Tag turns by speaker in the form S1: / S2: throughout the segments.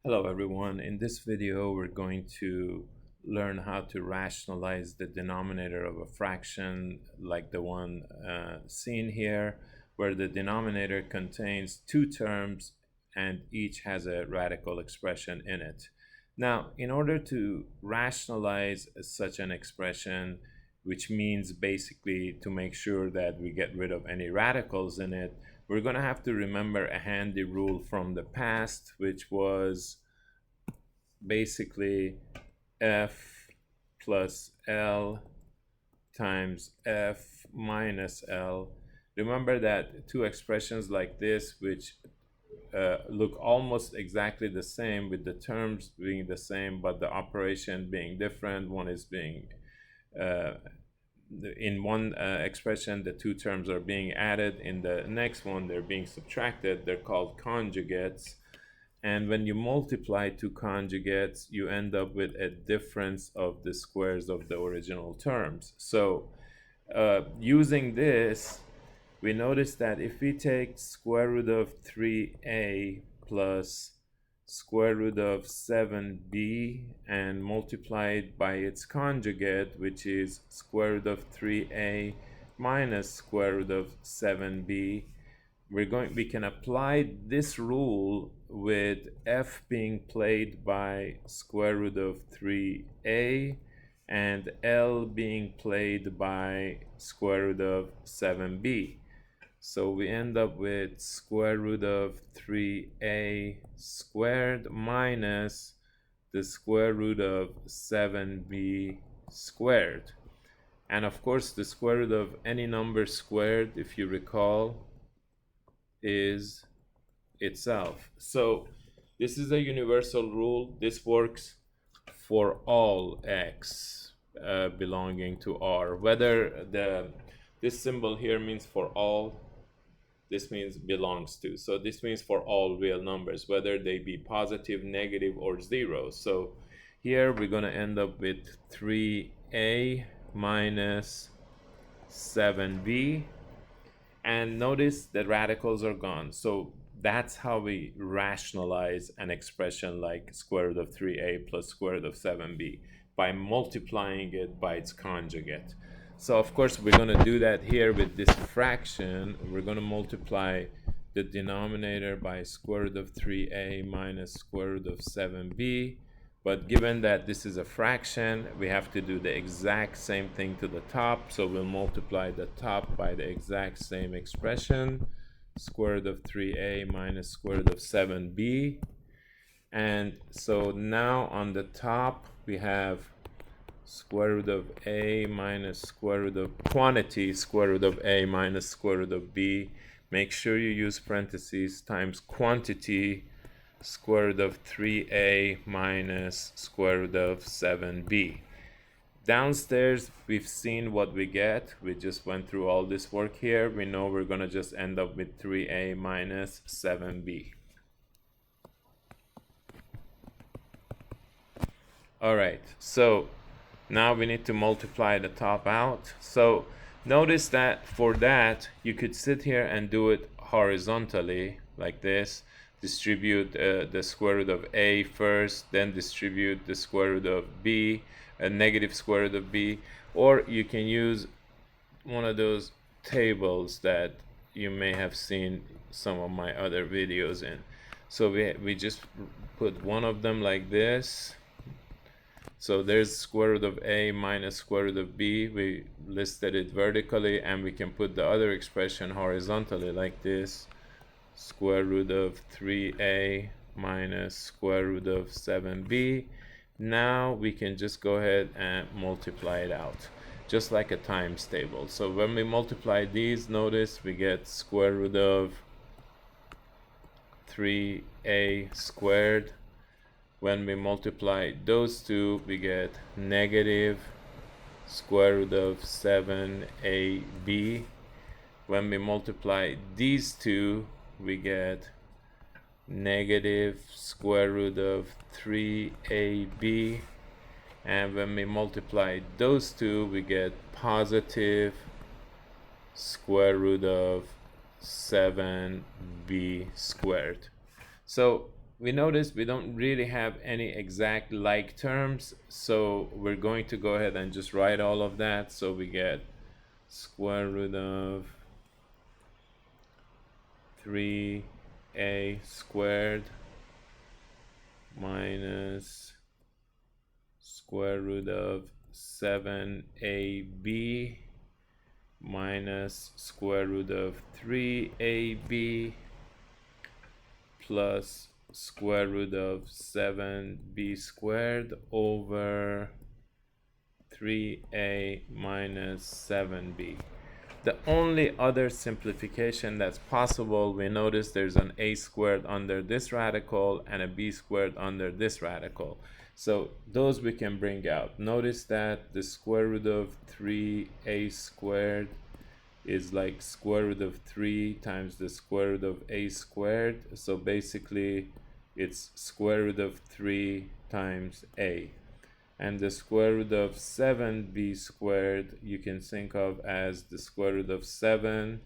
S1: Hello everyone. In this video we're going to learn how to rationalize the denominator of a fraction like the one seen here, where the denominator contains two terms and each has a radical expression in it. Now, in order to rationalize such an expression, which means basically to make sure that we get rid of any radicals in it, we're going to have to remember a handy rule from the past, which was basically f plus L times f minus L. Remember that two expressions like this, which look almost exactly the same with the terms being the same, but the operation being different. One is being in one expression, the two terms are being added. In the next one, they're being subtracted. They're called conjugates. And when you multiply two conjugates, you end up with a difference of the squares of the original terms. So using this, we notice that if we take square root of 3a plus square root of 7b and multiply it by its conjugate, which is square root of 3a minus square root of 7b, we can apply this rule with f being played by square root of 3a and L being played by square root of 7b. So we end up with square root of 3a squared minus the square root of 7b squared. And of course, the square root of any number squared, if you recall, is itself. So this is a universal rule. This works for all x belonging to R. Whether this symbol here means for all, this means belongs to. So this means for all real numbers, whether they be positive, negative, or zero. So here we're going to end up with 3a minus 7b. And notice the radicals are gone. So that's how we rationalize an expression like square root of 3a plus square root of 7b, by multiplying it by its conjugate. So of course we're going to do that here with this fraction. We're going to multiply the denominator by square root of 3a minus square root of 7b. But given that this is a fraction, we have to do the exact same thing to the top. So we'll multiply the top by the exact same expression, square root of 3a minus square root of 7b. And so now on the top, we have square root of a minus square root of quantity, square root of a minus square root of b. Make sure you use parentheses times quantity, square root of 3a minus square root of 7b. Downstairs, we've seen what we get. We just went through all this work here. We know we're going to just end up with 3a minus 7b. All right, so now we need to multiply the top out. So notice that for that, you could sit here and do it horizontally like this. Distribute the square root of a first, then distribute the square root of b, a negative square root of b, or you can use one of those tables that you may have seen some of my other videos in. So we just put one of them like this. So there's square root of a minus square root of b. We listed it vertically, and we can put the other expression horizontally like this. Square root of 3a minus square root of 7b. Now we can just go ahead and multiply it out, just like a times table. So when we multiply these, notice we get square root of 3a squared. When we multiply those two, we get negative square root of 7ab. When we multiply these two, we get negative square root of 3ab. And when we multiply those two, we get positive square root of 7b squared. So we notice we don't really have any exact like terms, so we're going to go ahead and just write all of that. So we get square root of 3a squared minus square root of 7ab minus square root of 3ab plus square root of 7b squared over 3a minus 7b. The only other simplification that's possible, we notice there's an a squared under this radical and a b squared under this radical. So those we can bring out. Notice that the square root of 3a squared is like square root of 3 times the square root of a squared. So basically it's square root of 3 times a. And the square root of 7b squared you can think of as the square root of 7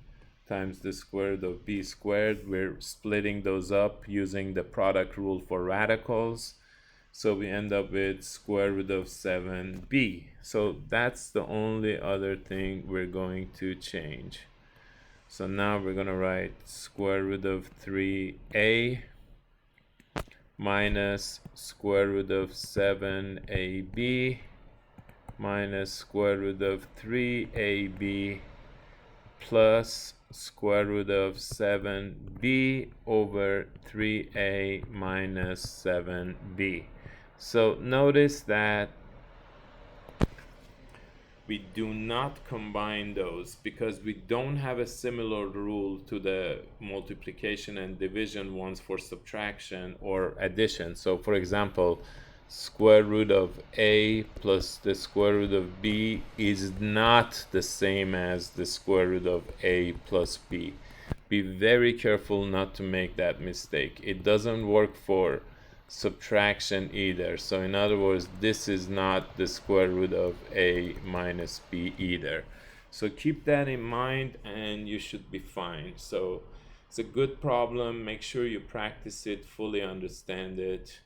S1: times the square root of b squared. We're splitting those up using the product rule for radicals. So we end up with square root of 7b. So that's the only other thing we're going to change. So now we're going to write square root of 3a minus square root of 7ab minus square root of 3ab plus square root of 7b over 3a minus 7b. So notice that we do not combine those because we don't have a similar rule to the multiplication and division ones for subtraction or addition. So for example, square root of a plus the square root of b is not the same as the square root of a plus b. Be very careful not to make that mistake. It doesn't work for subtraction either. So in other words, this is not the square root of a minus b either. So keep that in mind and you should be fine. So it's a good problem. Make sure you practice it, fully understand it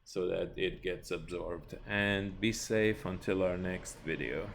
S1: so that it gets absorbed, and be safe until our next video.